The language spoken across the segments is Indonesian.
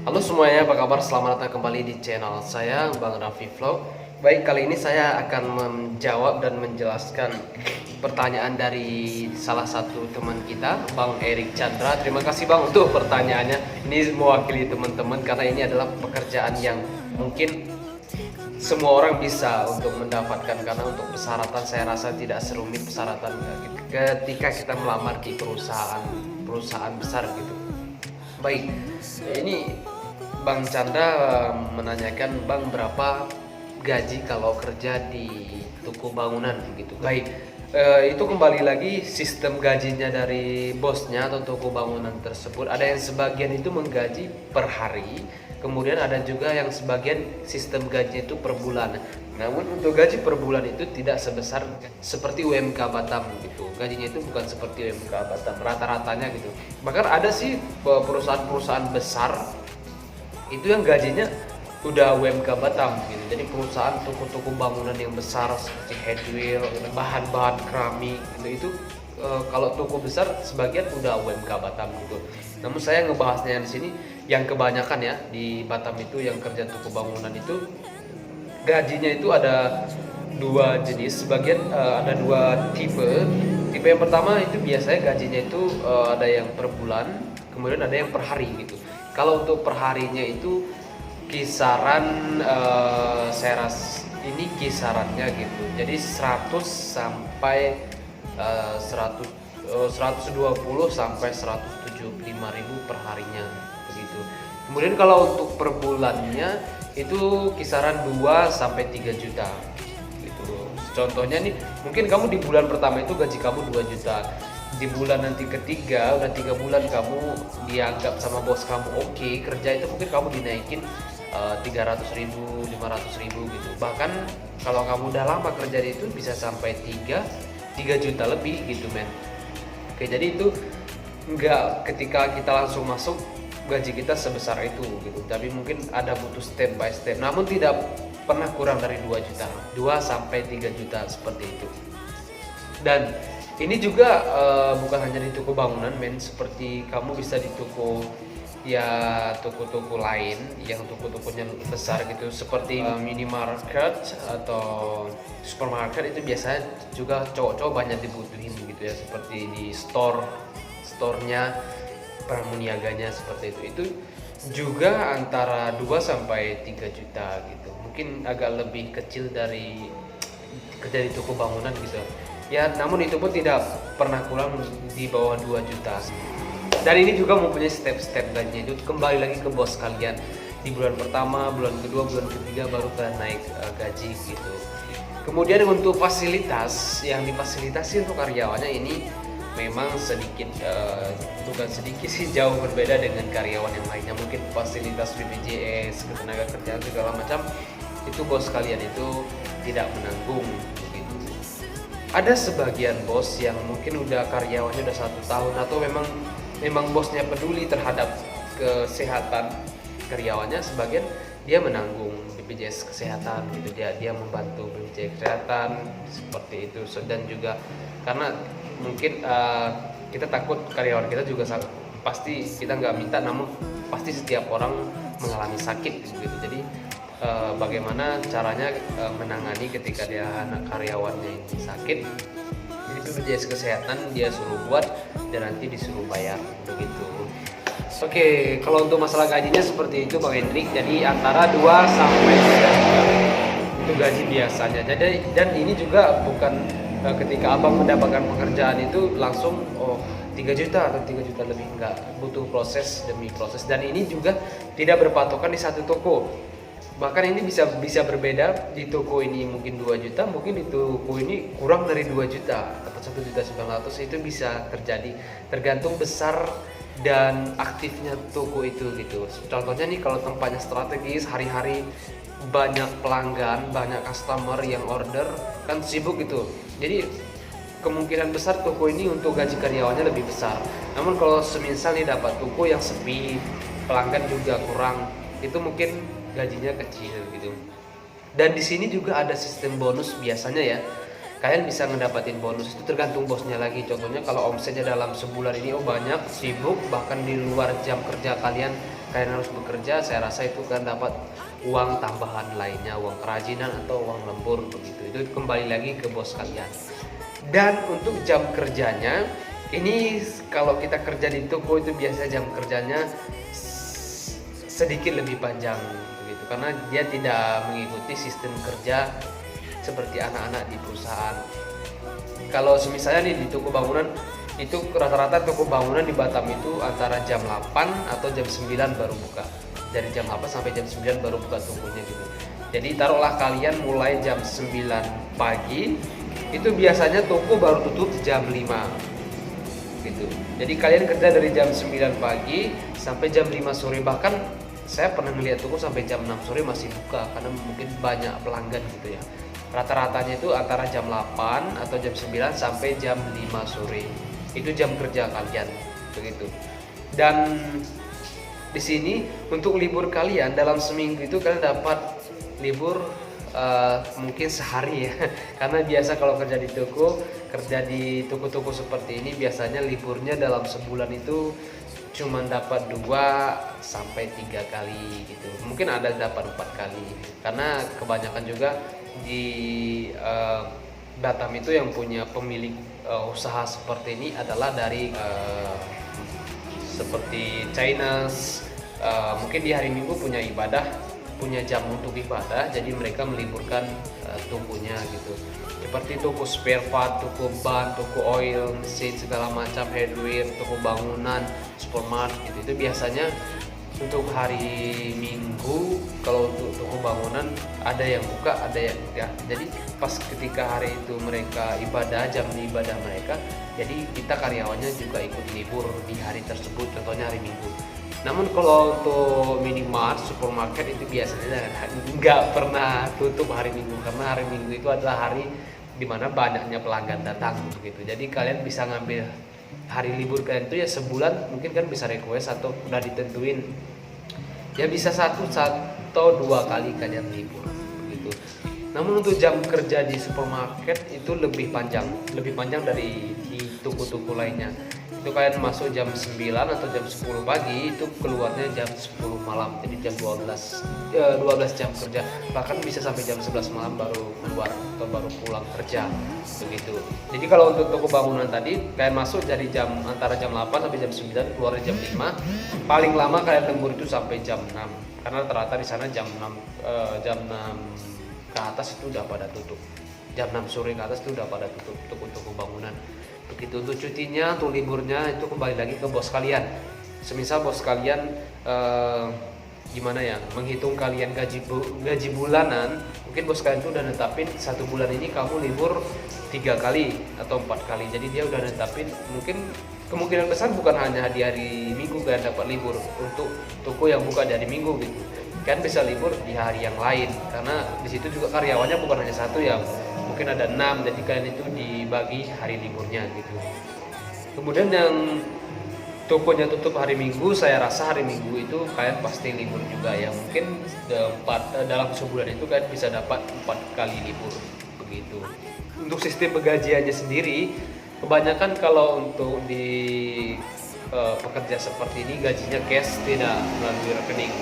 Halo semuanya, apa kabar? Selamat datang kembali di channel saya, Bang Raffi Vlog. Baik, kali ini saya akan menjawab dan menjelaskan pertanyaan dari salah satu teman kita, Bang Erik Chandra. Terima kasih Bang untuk pertanyaannya. Ini mewakili teman-teman karena ini adalah pekerjaan yang mungkin semua orang bisa untuk mendapatkan, karena untuk persyaratan saya rasa tidak serumit persyaratan ketika kita melamar di perusahaan besar gitu. Baik, ini Bang Chandra menanyakan, Bang, berapa gaji kalau kerja di toko bangunan gitu. Baik, itu kembali lagi sistem gajinya dari bosnya atau toko bangunan tersebut. Ada yang sebagian itu menggaji per hari, kemudian ada juga yang sebagian sistem gaji itu per bulan. Namun untuk gaji per bulan itu tidak sebesar seperti UMK Batam gitu. Gajinya itu bukan seperti UMK Batam rata-ratanya gitu. Bahkan ada sih perusahaan-perusahaan besar itu yang gajinya udah UMK Batam gitu. Jadi perusahaan toko-toko bangunan yang besar seperti Headwheel, bahan-bahan keramik gitu, itu kalau toko besar sebagian udah UMK Batam gitu. Namun saya ngebahasnya di sini yang kebanyakan ya di Batam itu yang kerja toko bangunan itu gajinya itu ada dua jenis, sebagian ada dua tipe. Tipe yang pertama itu biasanya gajinya itu ada yang per bulan, kemudian ada yang per hari gitu. Kalau untuk perharinya itu kisaran ini kisarannya gitu. Jadi 100 sampai 100 120 sampai 175 ribu per harinya begitu. Kemudian kalau untuk per bulannya itu kisaran 2 sampai 3 juta gitu. Contohnya nih, mungkin kamu di bulan pertama itu gaji kamu 2 juta, di bulan nanti ketiga udah 3 bulan kamu dianggap sama bos kamu oke kerja, itu mungkin kamu dinaikin 300 ribu, 500 ribu gitu. Bahkan kalau kamu udah lama kerja di itu bisa sampai 3 juta lebih gitu men. Oke, jadi itu enggak ketika kita langsung masuk gaji kita sebesar itu gitu, tapi mungkin ada butuh step by step, namun tidak pernah kurang dari 2 juta, 2 sampai 3 juta seperti itu. Dan ini juga bukan hanya di toko bangunan men, seperti kamu bisa di toko ya, toko-toko lain yang toko-tokonya besar gitu, seperti minimarket atau supermarket. Itu biasanya juga cowok-cowok banyak dibutuhin gitu ya, seperti di store-nya, pramuniaganya seperti itu juga antara 2 sampai 3 juta gitu. Mungkin agak lebih kecil dari kerja di toko bangunan gitu ya, namun itu pun tidak pernah kurang di bawah 2 juta. Dan ini juga mempunyai step-step gajinya, itu kembali lagi ke bos kalian. Di bulan pertama, bulan kedua, bulan ketiga baru kalian naik gaji gitu. Kemudian untuk fasilitas yang difasilitasi untuk karyawannya ini memang sedikit bukan sedikit sih, jauh berbeda dengan karyawan yang lainnya. Mungkin fasilitas BPJS, ketenaga kerjaan segala macam itu bos kalian itu tidak menanggung begitu. Ada sebagian bos yang mungkin udah karyawannya udah 1 tahun, atau memang bosnya peduli terhadap kesehatan karyawannya, sebagian dia menanggung BPJS kesehatan gitu, dia membantu BPJS kesehatan seperti itu. Dan juga karena mungkin kita takut karyawan kita juga pasti kita nggak minta, namun pasti setiap orang mengalami sakit gitu. Jadi bagaimana caranya menangani ketika dia anak karyawannya ini sakit, jadi BPJS kesehatan dia suruh buat dan nanti disuruh bayar begitu. Oke, kalau untuk masalah gajinya seperti itu Bang Hendrik. Jadi antara 2 sampai 3 juta itu gaji biasanya. Jadi, dan ini juga bukan ketika abang mendapatkan pekerjaan itu langsung 3 juta atau 3 juta lebih, enggak, butuh proses demi proses. Dan ini juga tidak berpatokan di satu toko. Bahkan ini bisa berbeda, di toko ini mungkin 2 juta, mungkin di toko ini kurang dari 2 juta, atau 1.900.000, itu bisa terjadi tergantung besar dan aktifnya toko itu gitu. Contohnya nih, kalau tempatnya strategis, hari-hari banyak pelanggan, banyak customer yang order, kan sibuk gitu. Jadi kemungkinan besar toko ini untuk gaji karyawannya lebih besar. Namun kalau semisal nih dapat toko yang sepi, pelanggan juga kurang, itu mungkin gajinya kecil gitu. Dan di sini juga ada sistem bonus biasanya ya. Kalian bisa ngedapatin bonus itu tergantung bosnya lagi. Contohnya kalau omsetnya dalam sebulan ini banyak, sibuk, bahkan di luar jam kerja kalian kalian harus bekerja, saya rasa itu kan dapat uang tambahan lainnya, uang kerajinan atau uang lembur begitu. Itu kembali lagi ke bos kalian. Dan untuk jam kerjanya, ini kalau kita kerja di toko itu biasa jam kerjanya sedikit lebih panjang begitu, karena dia tidak mengikuti sistem kerja seperti anak-anak di perusahaan. Kalau misalnya nih di toko bangunan itu rata-rata toko bangunan di Batam itu antara jam 8 atau jam 9 baru buka. Dari jam 8 sampai jam 9 baru buka tokonya gitu. Jadi taruhlah kalian mulai jam 9 pagi, itu biasanya toko baru tutup jam 5 gitu. Jadi kalian kerja dari jam 9 pagi sampai jam 5 sore, bahkan saya pernah melihat toko sampai jam 6 sore masih buka karena mungkin banyak pelanggan gitu ya. Rata-ratanya itu antara jam 8 atau jam 9 sampai jam 5 sore. Itu jam kerja kalian begitu. Dan di sini untuk libur kalian dalam seminggu itu kalian dapat libur mungkin sehari ya. Karena biasa kalau kerja di toko-toko seperti ini biasanya liburnya dalam sebulan itu cuma dapat 2 sampai 3 kali gitu. Mungkin ada dapat 4 kali. Karena kebanyakan juga di Batam itu yang punya pemilik usaha seperti ini adalah dari seperti Chinese, mungkin di hari Minggu punya ibadah, punya jam untuk ibadah, jadi mereka meliburkan tokonya gitu. Seperti toko spare part, toko ban, toko oil, mesin segala macam, hardware, toko bangunan, supermarket itu biasanya untuk hari Minggu. Kalau untuk toko bangunan ada yang buka, ada yang enggak. Jadi pas ketika hari itu mereka ibadah, jam ibadah mereka, jadi kita karyawannya juga ikut libur di hari tersebut, contohnya hari Minggu. Namun kalau untuk minimart, supermarket itu biasanya nggak pernah tutup hari Minggu, karena hari Minggu itu adalah hari dimana banyaknya pelanggan datang begitu. Jadi kalian bisa ngambil hari libur kalian itu ya sebulan, mungkin kan bisa request atau udah ditentuin ya bisa 1 atau 2 kali kalian libur begitu. Namun untuk jam kerja di supermarket itu lebih panjang dari di toko-toko lainnya. Itu kalian masuk jam 9 atau jam 10 pagi, itu keluarnya jam 10 malam, jadi jam 12 jam kerja, bahkan bisa sampai jam 11 malam baru keluar atau baru pulang kerja begitu. Jadi kalau untuk toko bangunan tadi kalian masuk dari antara jam 8 sampai jam 9, keluar jam 5, paling lama kalian lembur itu sampai jam 6, karena rata-rata di sana jam 6 ke atas itu udah pada tutup, jam 6 sore ke atas itu udah pada tutup toko-toko bangunan begitu. Untuk cutinya, untuk liburnya itu kembali lagi ke bos kalian. Semisal bos kalian gimana ya, menghitung kalian gaji bulanan, mungkin bos kalian itu udah netapin 1 bulan ini kamu libur 3 kali atau 4 kali. Jadi dia udah netapin, mungkin kemungkinan besar bukan hanya di hari Minggu kalian dapat libur. Untuk toko yang buka di hari Minggu gitu, kan bisa libur di hari yang lain, karena di situ juga karyawannya bukan hanya 1 ya, mungkin ada 6, jadi kalian itu dibagi hari liburnya gitu. Kemudian yang tokonya tutup hari Minggu, saya rasa hari Minggu itu kalian pasti libur juga ya, mungkin dalam sebulan itu kalian bisa dapat 4 kali libur begitu. Untuk sistem penggajiannya sendiri, kebanyakan kalau untuk di pekerja seperti ini gajinya cash, tidak melalui rekening.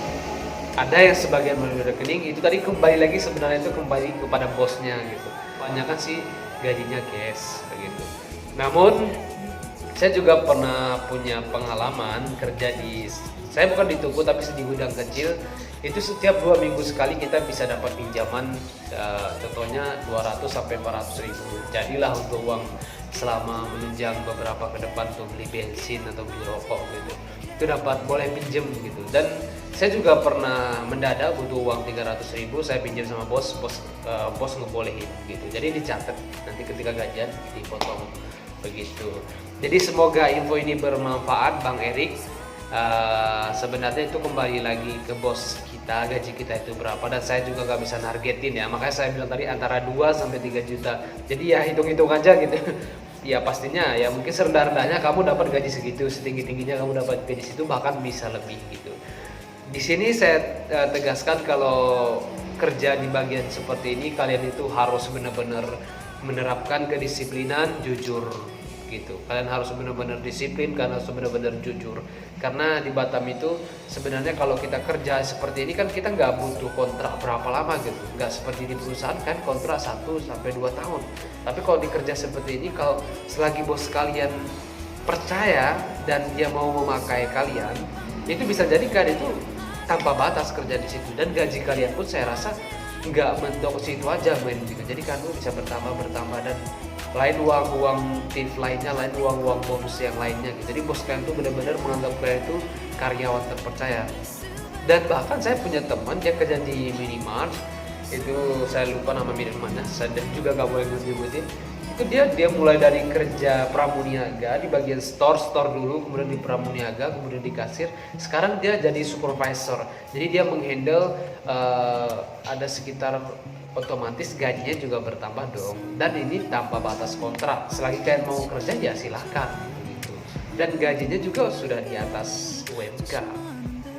Ada yang sebagian melalui rekening, itu tadi kembali lagi sebenarnya itu kembali kepada bosnya gitu. Kebanyakan sih gajinya cash begitu. Namun saya juga pernah punya pengalaman kerja saya bukan di toko tapi di gudang kecil. Itu setiap 2 minggu sekali kita bisa dapat pinjaman, contohnya 200 sampai 400 ribu. Jadilah untuk uang selama menunjang beberapa ke depan untuk beli bensin atau beli rokok gitu. Itu dapat boleh pinjem gitu. Dan saya juga pernah mendadak butuh uang 300 ribu, saya pinjam sama bos ngebolehin gitu. Jadi dicatat, nanti ketika gajian dipotong begitu. Jadi semoga info ini bermanfaat Bang Erik. Sebenarnya itu kembali lagi ke bos kita, gaji kita itu berapa, dan saya juga nggak bisa nargetin ya, makanya saya bilang tadi antara 2 sampai 3 juta. Jadi ya hitung-hitung aja gitu. Ya pastinya ya mungkin serendah-rendahnya kamu dapat gaji segitu, setinggi-tingginya kamu dapat gaji situ, bahkan bisa lebih gitu. Di sini saya tegaskan kalau kerja di bagian seperti ini kalian itu harus benar-benar menerapkan kedisiplinan, jujur gitu. Kalian harus benar-benar disiplin, kalian harus benar-benar jujur. Karena di Batam itu sebenarnya kalau kita kerja seperti ini kan kita nggak butuh kontrak berapa lama gitu. Nggak seperti di perusahaan kan kontrak 1 sampai 2 tahun. Tapi kalau di kerja seperti ini, kalau selagi bos kalian percaya dan dia mau memakai kalian, itu bisa jadi kalian itu tanpa batas kerja di situ, dan gaji kalian pun saya rasa nggak mentok situ aja main gitu. Jadi kan lu bisa bertambah dan lain uang tip lainnya, lain uang bonus yang lainnya gitu. Jadi bos kalian tuh benar-benar menganggap kalian itu karyawan terpercaya. Dan bahkan saya punya teman dia kerja di minimart, itu saya lupa nama minimartnya, saya juga nggak boleh nyebutin. Itu dia mulai dari kerja pramuniaga di bagian store dulu, kemudian di pramuniaga, kemudian di kasir, sekarang dia jadi supervisor. Jadi dia menghandle ada sekitar, otomatis gajinya juga bertambah dong, dan ini tanpa batas kontrak. Selagi kalian mau kerja ya silahkan gitu. Dan gajinya juga sudah di atas UMK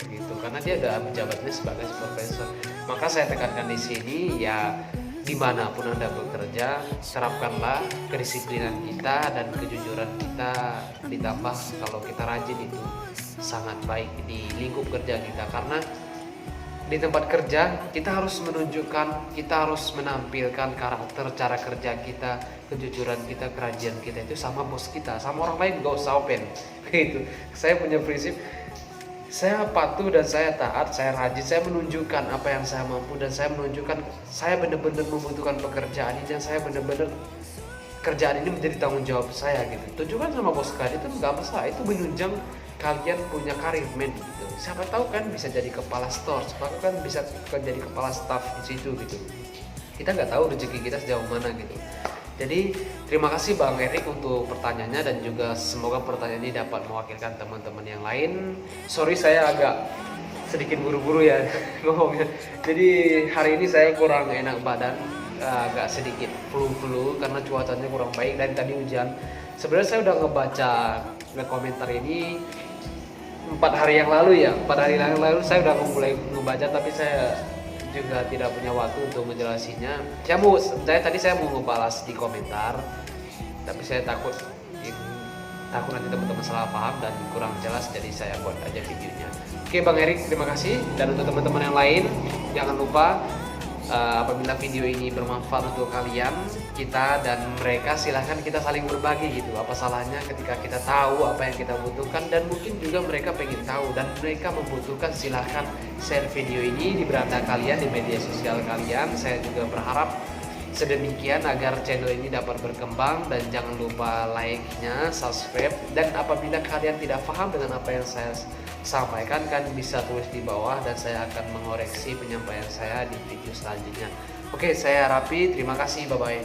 gitu, karena dia udah menjabatnya sebagai supervisor. Maka saya tekankan di sini ya, dimanapun Anda bekerja, terapkanlah kedisiplinan kita dan kejujuran kita, ditambah kalau kita rajin itu sangat baik di lingkup kerja kita. Karena di tempat kerja kita harus menunjukkan, kita harus menampilkan karakter, cara kerja kita, kejujuran kita, kerajaan kita itu sama bos kita, sama orang lain gak usah open gitu. Saya punya prinsip, saya patuh dan saya taat, saya rajin, saya menunjukkan apa yang saya mampu, dan saya menunjukkan saya benar-benar membutuhkan pekerjaan ini, dan saya benar-benar kerjaan ini menjadi tanggung jawab saya gitu. Tunjukkan sama bos kalian, itu nggak masalah, itu menunjang kalian punya karir men gitu. Siapa tahu kan bisa jadi kepala store, siapa kan bisa jadi kepala staff di situ gitu. Kita nggak tahu rezeki kita sejauh mana gitu. Jadi terima kasih Bang Erik untuk pertanyaannya, dan juga semoga pertanyaan ini dapat mewakilkan teman-teman yang lain. Sorry saya agak sedikit buru-buru ya ngomongnya. Jadi hari ini saya kurang enak badan, agak sedikit flu karena cuacanya kurang baik dan tadi hujan. Sebenarnya saya udah ngebaca komentar ini 4 hari yang lalu ya. 4 hari yang lalu saya udah mulai ngebaca, tapi saya juga tidak punya waktu untuk menjelasinya. Tadi saya mau ngebalas di komentar, tapi saya takut nanti teman-teman salah paham dan kurang jelas, jadi saya buat aja videonya. Oke Bang Erik, terima kasih. Dan untuk teman-teman yang lain, jangan lupa apabila video ini bermanfaat untuk kalian, kita dan mereka, silahkan kita saling berbagi gitu. Apa salahnya ketika kita tahu apa yang kita butuhkan, dan mungkin juga mereka pengen tahu dan mereka membutuhkan, silahkan share video ini di beranda kalian, di media sosial kalian. Saya juga berharap sedemikian agar channel ini dapat berkembang, dan jangan lupa like-nya, subscribe, dan apabila kalian tidak paham dengan apa yang saya sampaikan, kan bisa tulis di bawah dan saya akan mengoreksi penyampaian saya di video selanjutnya. Oke, saya Rapi, terima kasih, bye bye.